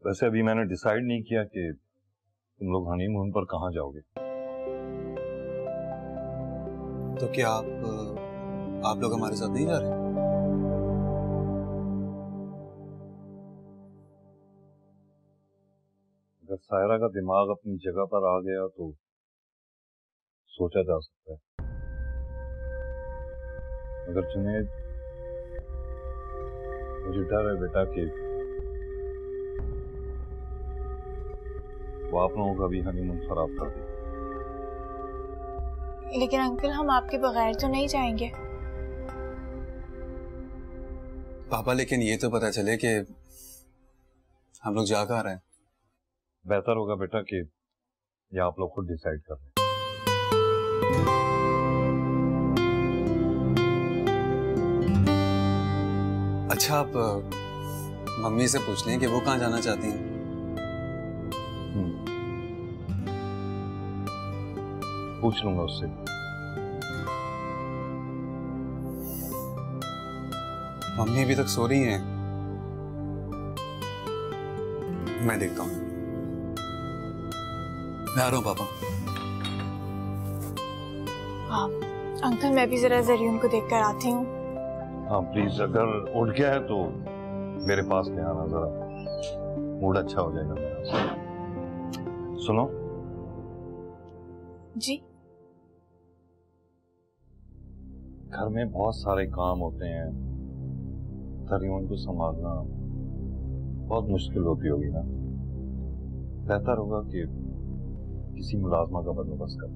वैसे अभी मैंने डिसाइड नहीं किया कि तुम लोग हनीमून पर कहाँ जाओगे। तो क्या आप लोग हमारे साथ नहीं जा रहे? अगर सायरा का दिमाग अपनी जगह पर आ गया तो सोचा जा सकता है, मगर जुनैद, मुझे डर है बेटा कि वो आप लोगों का भी हनीमून खराब कर दे। लेकिन अंकल, हम आपके बगैर तो नहीं जाएंगे। पापा, लेकिन ये तो पता चले कि हम लोग जा कहाँ रहे हैं। बेहतर होगा बेटा कि ये आप लोग खुद डिसाइड कर लें। अच्छा, आप मम्मी से पूछ लें कि वो कहाँ जाना चाहती हैं। पूछ लूंगा उससे। मम्मी अभी तक सो रही हैं। मैं देखता हूँ। मैं आ रहा हूँ पापा। हाँ अंकल, मैं भी जरा जरियन को देखकर आती हूँ। हाँ प्लीज, अगर उठ गया है तो मेरे पास ले आना, जरा मूड अच्छा हो जाएगा मेरा। सुनो जी। घर में बहुत सारे काम होते हैं, तरियों को संभालना बहुत मुश्किल होती होगी ना। बेहतर होगा कि किसी मुलाजमा का बंदोबस्त कर।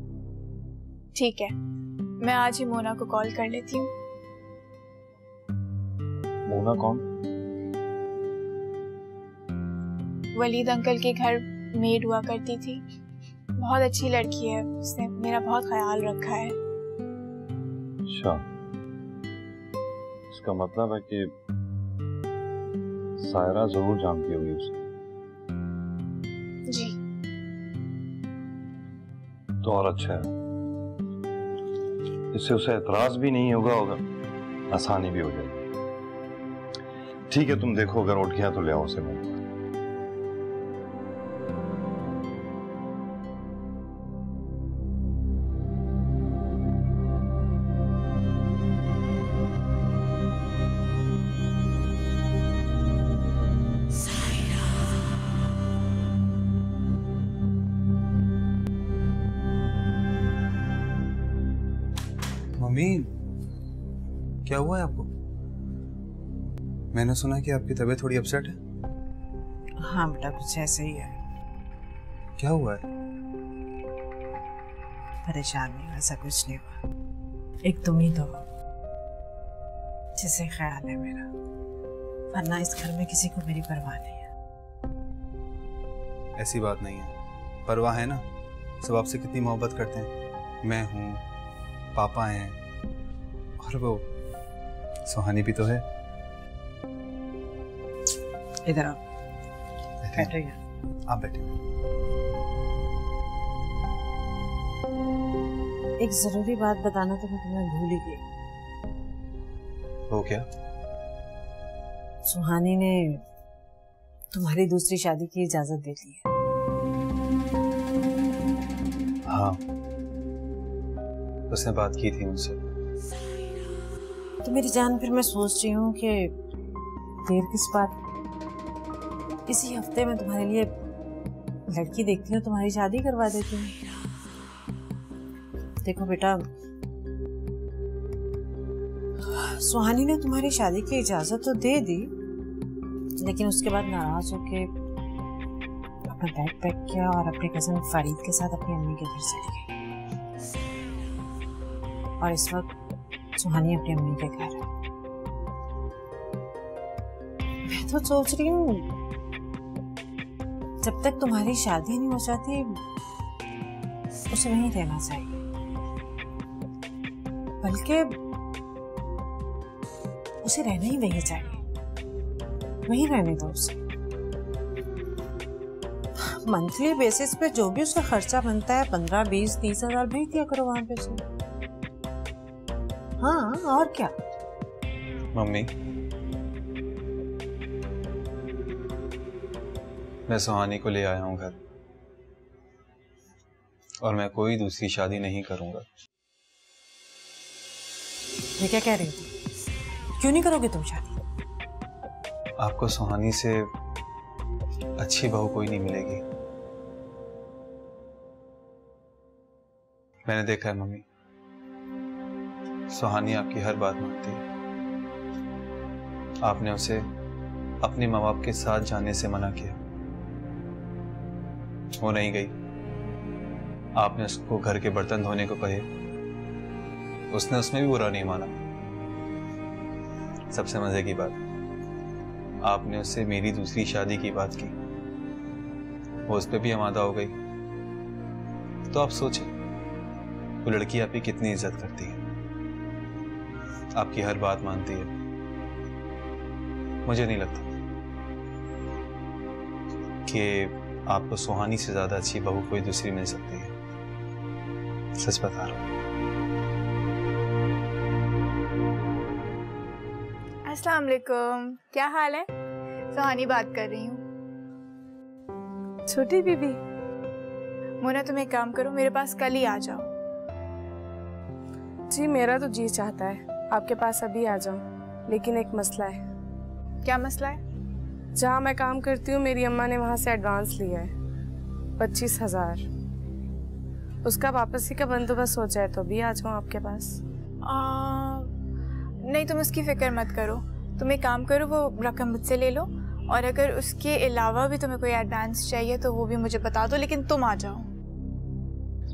ठीक है, मैं आज ही मोना को कॉल कर लेती हूँ। मोना कौन? वलीद अंकल के घर मेड हुआ करती थी। बहुत अच्छी लड़की है, उसने मेरा बहुत ख्याल रखा है। अच्छा, इसका मतलब है कि सायरा जरूर जानती होगी उसे। जी। तो और अच्छा है, इससे उसे एतराज भी नहीं होगा, आसानी भी हो जाएगी। ठीक है, तुम देखो, अगर उठ गया तो ले आओ उसे मेरे पास। मम्मी, क्या हुआ है आपको? मैंने सुना कि आपकी तबीयत थोड़ी अपसेट है। हाँ बेटा, कुछ ऐसे ही है। क्या हुआ है? परेशान नहीं, ऐसा कुछ नहीं हुआ। एक तुम ही तो हो जिसे ख्याल है मेरा, वरना इस घर में किसी को मेरी परवाह नहीं है। ऐसी बात नहीं है, परवाह है ना। सब आपसे कितनी मोहब्बत करते हैं। मैं हूँ, पापा हैं, और वो सुहानी भी तो है। इधर आओ, बैठिए। आप बैठिए। एक जरूरी बात बताना तो मैं तुम्हें भूल ही गई। वो क्या? सुहानी ने तुम्हारी दूसरी शादी की इजाजत दे दी है। हाँ, उसने बात की थी मुझसे। तो मेरी जान, फिर मैं सोच रही हूँ कि देर किस बात, इसी हफ्ते में तुम्हारे लिए लड़की देखती हूँ, तुम्हारी शादी करवा देती हूँ। देखो बेटा, सुहानी ने तुम्हारी शादी की इजाजत तो दे दी, लेकिन उसके बाद नाराज होके अपना बैग पैक किया और अपने कजन फरीद के साथ अपनी अम्मी के घर चली गई। और इस वक्त सुहानी अपनी अम्मी के घर है। मैं तो सोच रही हूँ जब तक तुम्हारी शादी नहीं हो जाती उसे वहीं रहना चाहिए, बल्कि उसे रहना ही वहीं चाहिए। वहीं रहने दो उसे। मंथली बेसिस पे जो भी उसका खर्चा बनता है 15, 20, 30 हजार भेज दिया करो वहां पे उसे। हाँ, और क्या। मम्मी, मैं सुहानी को ले आया हूं घर, और मैं कोई दूसरी शादी नहीं करूंगा। ये क्या कह रही हो? क्यों नहीं करोगे तुम शादी? आपको सुहानी से अच्छी बहू कोई नहीं मिलेगी। मैंने देखा है मम्मी, सुहानी आपकी हर बात मानती है। आपने उसे अपने माँ बाप के साथ जाने से मना किया, वो नहीं गई। आपने उसको घर के बर्तन धोने को कहे, उसने उसमें भी बुरा नहीं माना। सबसे मजे की बात, आपने उससे मेरी दूसरी शादी की बात की, वो उस पर भी आमादा हो गई। तो आप सोचें, वो लड़की आपकी कितनी इज्जत करती है, आपकी हर बात मानती है। मुझे नहीं लगता कि आपको सुहानी से ज्यादा अच्छी बहू कोई दूसरी मिल सकती है। सच बता रहा हूं। अस्सलाम वालेकुम, क्या हाल है? सुहानी बात कर रही हूँ। छोटी बीबी, मोना तुम एक काम करो, मेरे पास कल ही आ जाओ। जी मेरा तो जी चाहता है आपके पास अभी आ जाऊं, लेकिन एक मसला है। क्या मसला है? जहाँ मैं काम करती हूँ मेरी अम्मा ने वहाँ से एडवांस लिया है 25,000। उसका वापसी का बंदोबस्त हो जाए तो भी आ जाऊँ आपके पास। नहीं, तुम उसकी फिक्र मत करो। तुम एक काम करो, वो रकम मुझसे ले लो, और अगर उसके अलावा भी तुम्हें कोई एडवांस चाहिए तो वो भी मुझे बता दो, लेकिन तुम आ जाओ।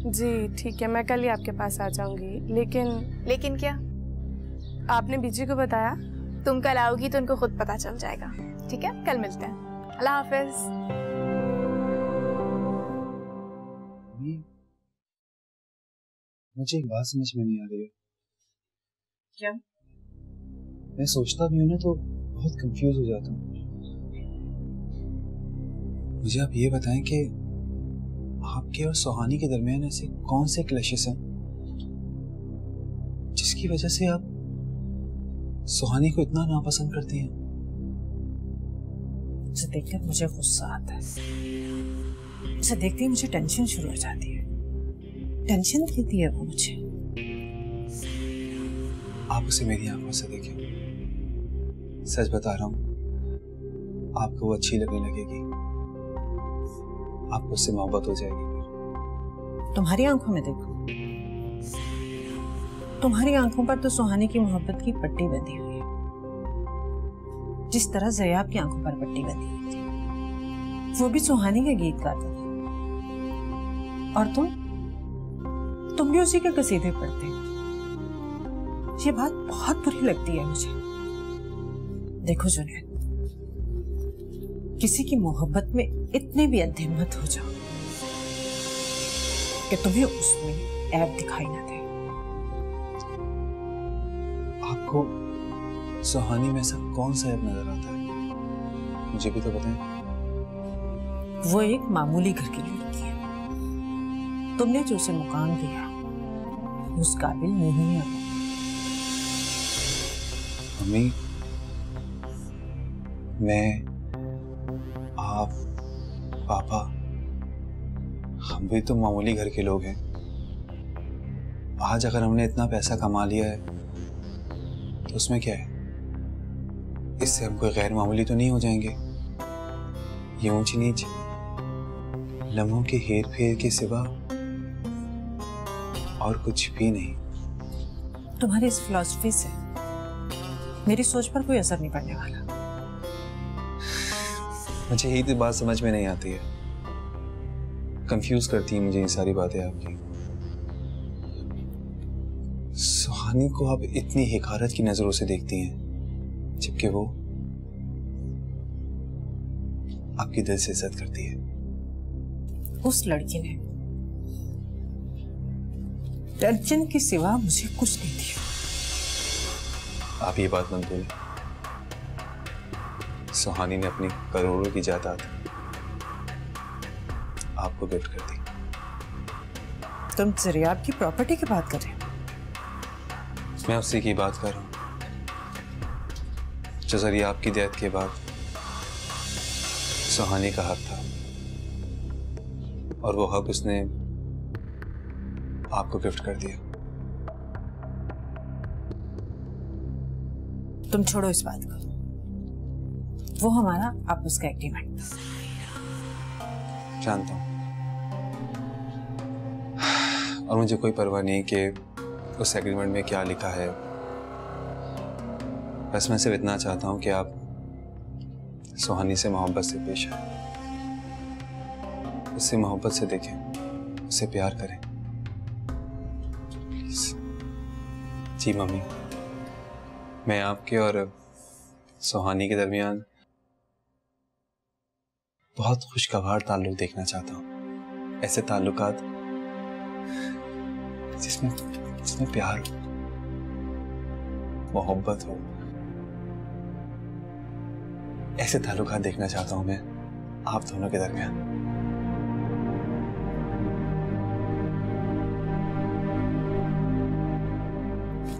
जी ठीक है, मैं कल ही आपके पास आ जाऊंगी। लेकिन क्या? आपने बीजी को बताया? तुम कल आओगी तो उनको खुद पता चल जाएगा। ठीक है, कल मिलते हैं। अल्लाह हाफिज। मुझे एक बात समझ में नहीं आ रही है। क्या? मैं सोचता भी हूँ ना तो बहुत कंफ्यूज हो जाता हूँ। मुझे आप ये बताएं कि आपके और सुहानी के दरमियान ऐसे कौन से क्लैशेस हैं जिसकी वजह से आप सुहानी को इतना नापसंद करती हैं? उसे देखकर मुझे गुस्सा आता है। उसे देखते ही मुझे टेंशन शुरू हो जाती है। टेंशन देती है वो मुझे। आप उसे मेरी आंखों से देखें, सच बता रहा हूं, आपको वो अच्छी लगने लगेगी, आपको उससे मोहब्बत हो जाएगी। तुम्हारी आंखों में देखो, तुम्हारी आंखों पर तो सुहानी की मोहब्बत की पट्टी बंधी हुई है, जिस तरह ज़याब की आंखों पर पट्टी बंधी हुई थी। वो भी सुहानी के गीत गाता था, और तुम भी उसी के कसीदे पढ़ते। ये बात बहुत बुरी लगती है मुझे। देखो जुनैद, किसी की मोहब्बत में इतने भी अंधे मत हो जाओ कि तुम्हें उसमें ऐब दिखाई ना दे। आपको सुहानी में ऐसा कौन सा ऐब नजर आता है? मुझे भी तो बताएं। वो एक मामूली घर की लड़की है। तुमने जो उसे मुकाम दिया उस काबिल नहीं है। मम्मी, मैं, आप, पापा, हम भी तो मामूली घर के लोग हैं। आज अगर हमने इतना पैसा कमा लिया है तो उसमें क्या है? इससे हम कोई गैर मामूली तो नहीं हो जाएंगे। ये ऊंच नीच लम्हों के हेर फेर के सिवा और कुछ भी नहीं। तुम्हारी इस फिलॉसफी से मेरी सोच पर कोई असर नहीं पड़ने वाला। मुझे यही तो बात समझ में नहीं आती है, कंफ्यूज करती है मुझे ये सारी बातें आपकी। सुहानी को आप इतनी हिकारत की नजरों से देखती हैं, जबकि वो आपकी दिल से इज्जत करती है। उस लड़की ने टेंशन के सिवा मुझे कुछ नहीं दिया। आप ये बात मत भूलें, सुहानी ने अपनी करोड़ों की जायदाद आपको गिफ्ट कर दी। तुम ज़रियाब की प्रॉपर्टी की बात कर रहे हो? मैं उसी की बात कर रहा हूं जो ज़रियाब की डेथ के बाद सुहानी का हक था और वो हक उसने आपको गिफ्ट कर दिया। तुम छोड़ो इस बात को, वो हमारा आपस का एग्रीमेंट था। जानता हूं और मुझे कोई परवाह नहीं कि उस एग्रीमेंट में क्या लिखा है। बस मैं सिर्फ इतना चाहता हूं कि आप सुहानी से मोहब्बत से पेश आए, उससे मोहब्बत से देखें, उससे प्यार करें। प्लीज। जी मम्मी, मैं आपके और सुहानी के दरमियान बहुत खुशगवार ताल्लुक देखना चाहता हूं। ऐसे ताल्लुकात जिसमें प्यार हो, मोहब्बत हो, ऐसे ताल्लुकात देखना चाहता हूं मैं आप दोनों के दरमियान।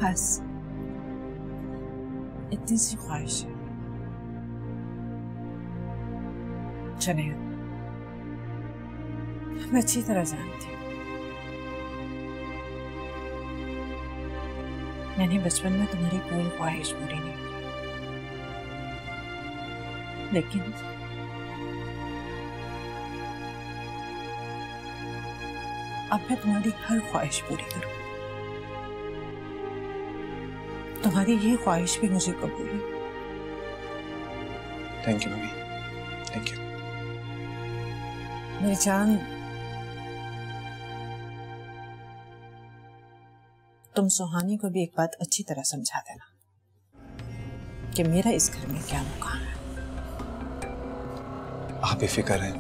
बस इतनी सी ख्वाहिश है। चले, मैं अच्छी तरह जानती हूँ, मैंने बचपन में तुम्हारी कोई ख्वाहिश पूरी नहीं की, लेकिन अब मैं तुम्हारी हर ख्वाहिश पूरी करूँ। तुम्हारी ये ख्वाहिश भी मुझे कबूल है। Thank you mummy, thank you. मेरी जान, तुम सुहानी को भी एक बात अच्छी तरह समझा देना कि मेरा इस घर में क्या मुकाम है। आप बेफिक्र हैं,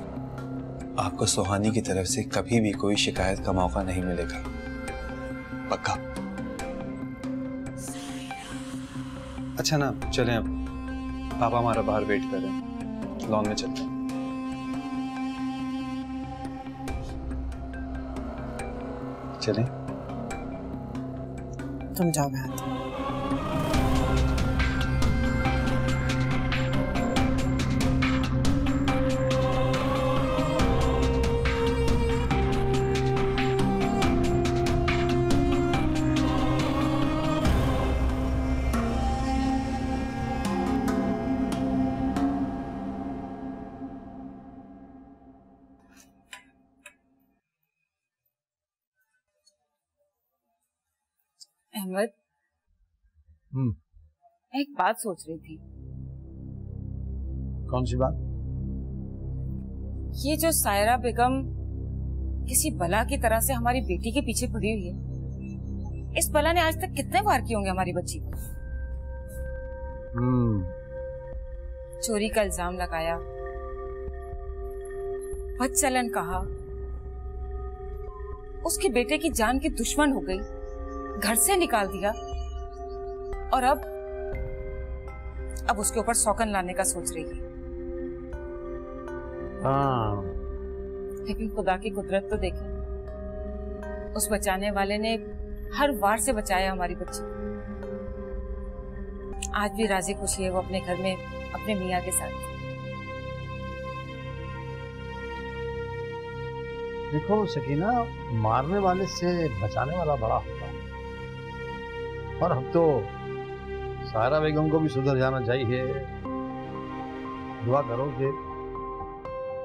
आपको सुहानी की तरफ से कभी भी कोई शिकायत का मौका नहीं मिलेगा, पक्का। अच्छा ना, चलें अब, पापा हमारा बाहर वेट कर रहे हैं, लॉन में चलते हैं। चलें? तुम जाओ, मैं आती हूँ। अहमद, मैं एक बात सोच रही थी। कौन सी बात? ये जो सायरा बेगम किसी बला की तरह से हमारी बेटी के पीछे पड़ी हुई है, इस बला ने आज तक कितने वार किए होंगे हमारी बच्ची को? चोरी का इल्जाम लगाया, बदचलन कहा, उसके बेटे की जान की दुश्मन हो गई, घर से निकाल दिया, और अब उसके ऊपर सौकन लाने का सोच रही है। लेकिन खुदा की कुदरत तो देखी, उस बचाने वाले ने हर वार से बचाया हमारी बच्ची को। आज भी राजी खुशी है वो अपने घर में अपने मियाँ के साथ। देखो सकीना, मारने वाले से बचाने वाला बड़ा होता है, और अब तो सायरा बेगम को भी सुधर जाना चाहिए। दुआ करो कि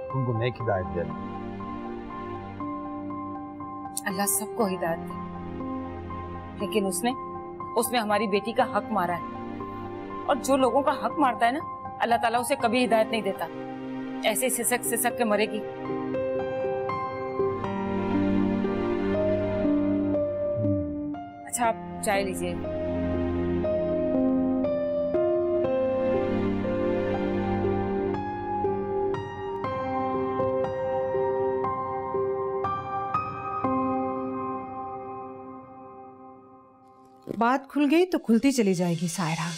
उनको नेक हिदायत दे। अल्लाह सबको हिदायत दे, लेकिन उसने हमारी बेटी का हक मारा है, और जो लोगों का हक मारता है ना, अल्लाह ताला उसे कभी हिदायत नहीं देता। ऐसे सिसक सिसक के मरेगी। अच्छा, आप चाय लीजिए। बात खुल गई तो खुलती चली जाएगी सायरा,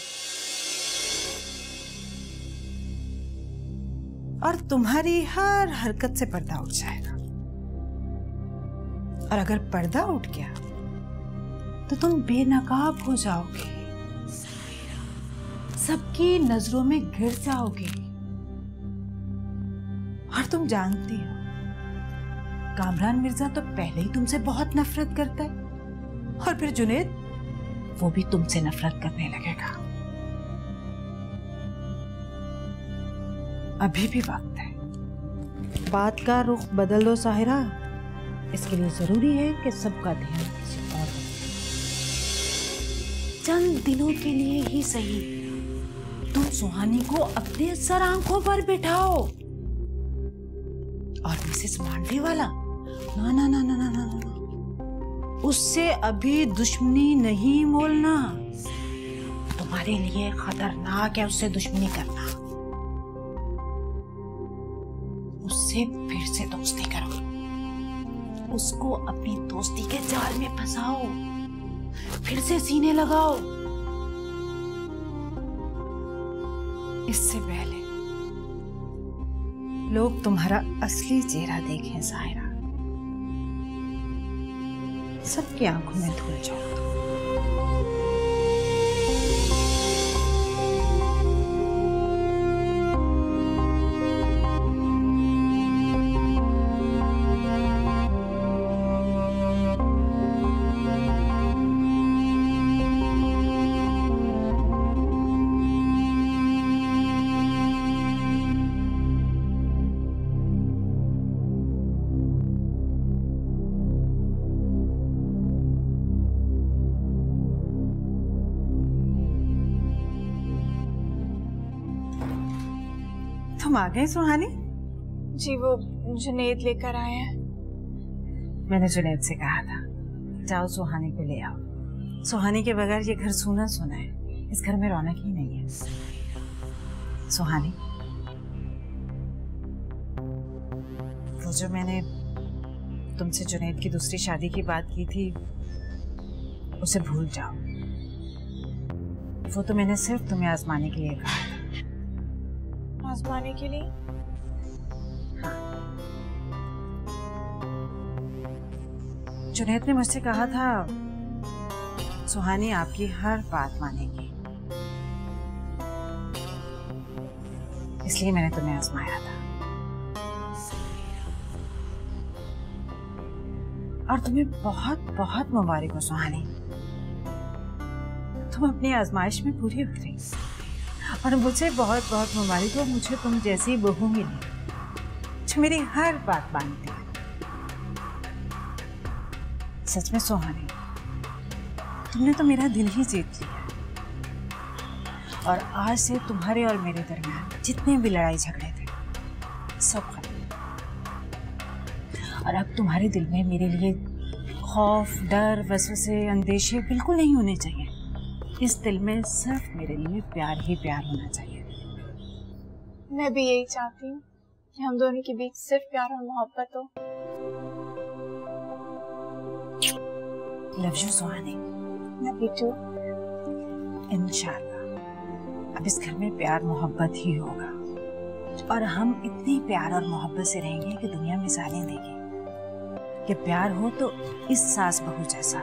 और तुम्हारी हर हरकत से पर्दा उठ जाएगा। और अगर पर्दा उठ गया तो तुम बेनकाब हो जाओगे, सबकी नजरों में गिर जाओगे। और तुम जानती हो कामरान मिर्जा तो पहले ही तुमसे बहुत नफरत करता है, और फिर जुनेद वो भी तुमसे नफरत करने लगेगा। अभी भी वक्त है, बात का रुख बदल दो साहिरा। इसके लिए जरूरी है कि सबका ध्यान किसी और पर। चंद दिनों के लिए ही सही तुम सुहानी को अपने सर आंखों पर बिठाओ। और मिसेस मांडे वाला ना ना ना ना ना ना ना, उससे अभी दुश्मनी नहीं मोलना। तुम्हारे लिए खतरनाक है उससे दुश्मनी करना। उससे फिर से दोस्ती करो, उसको अपनी दोस्ती के जाल में फंसाओ, फिर से सीने लगाओ। इससे पहले लोग तुम्हारा असली चेहरा देखें साहिरा, सबकी आंखों में धूल झोंक दो। तुम आ गए सुहानी? जी वो जुनेद लेकर आए हैं। मैंने जुनेद से कहा था जाओ सुहानी को ले आओ। सुहानी के बगैर ये घर सूना सूना है, इस घर में रौनक ही नहीं है। सुहानी, वो जो मैंने तुमसे जुनेद की दूसरी शादी की बात की थी उसे भूल जाओ। वो तो मैंने सिर्फ तुम्हें आजमाने के लिए कहा था। आजमाने के लिए? हाँ। जुनेद ने मुझसे कहा था सुहानी आपकी हर बात मानेगी, इसलिए मैंने तुम्हें आजमाया था। और तुम्हें बहुत बहुत मुबारक हो सुहानी, तुम अपनी आजमाइश में पूरी उतरी। और मुझे बहुत बहुत मुबारक हो, मुझे तुम जैसी बहू मिली जो मेरी हर बात मानती है। सच में सुहानी, तुमने तो मेरा दिल ही जीत लिया। और आज से तुम्हारे और मेरे दरमियान जितने भी लड़ाई झगड़े थे सब खत्म। और अब तुम्हारे दिल में मेरे लिए खौफ, डर, वसवसे, अंदेशे बिल्कुल नहीं होने चाहिए। इस दिल में सिर्फ मेरे लिए प्यार ही प्यार होना चाहिए। मैं भी यही चाहती हूँ कि हम दोनों के बीच सिर्फ प्यार और मोहब्बत हो। लव यू सुहानी। मैं भी टू। इंशाल्लाह अब इस घर में प्यार मोहब्बत ही होगा, और हम इतनी प्यार और मोहब्बत से रहेंगे कि दुनिया मिसालें देगी कि प्यार हो तो इस सास बहू जैसा,